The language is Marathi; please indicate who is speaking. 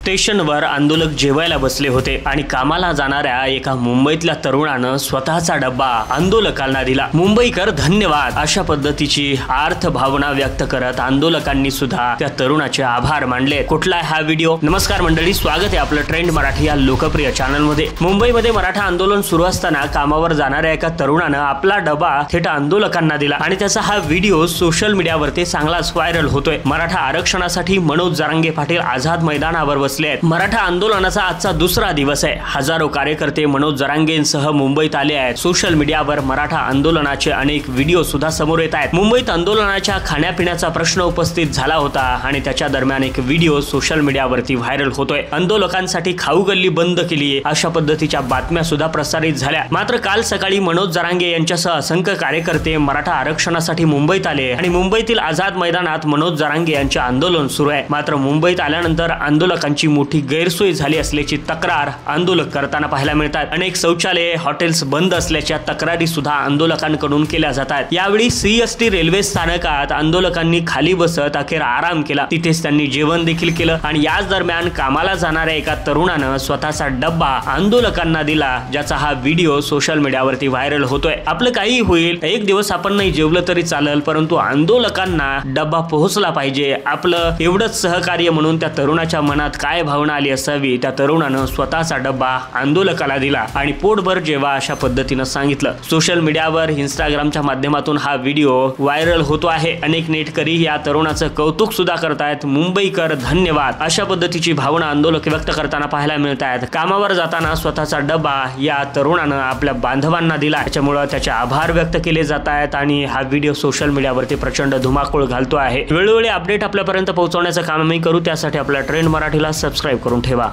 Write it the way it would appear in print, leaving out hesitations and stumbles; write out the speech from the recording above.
Speaker 1: स्टेशनवर आंदोलक जेवायला बसले होते आणि कामाला जाणाऱ्या एका मुंबईतल्या तरुणानं स्वतःचा डब्बा आंदोलकांना दिला। मुंबईकर धन्यवाद अशा पद्धतीची आर्थ भावना व्यक्त करत आंदोलकांनी सुद्धा त्या तरुणाचे आभार मानले। कुठला हा व्हिडिओ? नमस्कार मंडळी, स्वागत आहे आपलं ट्रेंड मराठी या लोकप्रिय चॅनल मध्ये। मुंबईमध्ये मराठा आंदोलन सुरू असताना कामावर जाणाऱ्या एका तरुणानं आपला डबा थेट आंदोलकांना दिला आणि त्याचा हा व्हिडिओ सोशल मीडियावरती चांगलाच व्हायरल होतोय। मराठा आरक्षणासाठी मनोज जरांगे पाटील आझाद मैदानावर बसले आहेत। मराठा आंदोलनाचा आजचा दुसरा दिवस आहे। हजारो कार्यकर्ते मनोज जरांगेंसह मुंबईत आले आहेत। सोशल मीडियावर मराठा आंदोलनाचे अनेक व्हिडिओ सुद्धा समोर येत आहेत। मुंबईत आंदोलनाच्या खाण्यापिण्याचा प्रश्न उपस्थित झाला होता आणि त्याच्या दरम्यान एक व्हिडिओ सोशल मीडियावरती व्हायरल होतोय। आंदोलकांसाठी खाऊ गल्ली बंद केली अशा पद्धतीच्या बातम्या सुद्धा प्रसारित झाल्या। मात्र काल सकाळी मनोज जरांगे यांच्यासह असंख्य कार्यकर्ते मराठा आरक्षणासाठी मुंबईत आले आणि मुंबईतील आझाद मैदानात मनोज जरांगे यांचे आंदोलन सुरू आहे। मात्र मुंबईत आल्यानंतर आंदोलकांची मोठी गैरसोय झाली असल्याची तक्रार आंदोलक करताना पाहायला मिळतात। अनेक शौचालये, हॉटेल्स बंद असल्याच्या तक्रारी सुद्धा आंदोलकांकडून केल्या जातात। यावेळी सीएसटी रेल्वे स्थानकात आंदोलकांनी खाली बसत अखेर आराम केला। तिथेच त्यांनी जेवण देखील केलं आणि याच दरम्यान कामाला जाणाऱ्या एका तरुणानं स्वतःचा डब्बा आंदोलकांना दिला, ज्याचा हा व्हिडिओ सोशल मीडियावरती व्हायरल होतोय। आपलं काही होईल, एक दिवस आपण नाही जेवलं तरी चालेल, परंतु आंदोलकांना डब्बा पोहोचला पाहिजे, आपलं एवढंच सहकार्य म्हणून त्या तरुणाच्या मनात काय भावना आली असावी। त्या तरुणानं स्वतःचा डब्बा आंदोलकाला दिला आणि पोटभर जेवा अशा पद्धतीनं सांगितलं। सोशल मीडियावर इंस्टाग्रामच्या माध्यमातून हा व्हिडिओ व्हायरल होतो आहे। अनेक नेटकरी या तरुणाचं कौतुक सुद्धा करतायत। मुंबईकर धन्यवाद अशा पद्धतीची भावना आंदोलक व्यक्त करताना पाहायला मिळत आहेत। कामावर जाताना स्वतःचा डब्बा या तरुणानं आपल्या बांधवांना दिला, त्याच्यामुळे त्याचे आभार व्यक्त केले जात आहेत आणि हा व्हिडिओ सोशल मीडियावरती प्रचंड धुमाकूळ घालतो आहे। वेळोवेळी अपडेट आपल्यापर्यंत पोहोचवण्याचं काम आम्ही करू, त्यासाठी आपल्या ट्रेंड मराठीला सबस्क्राइब करून ठेवा।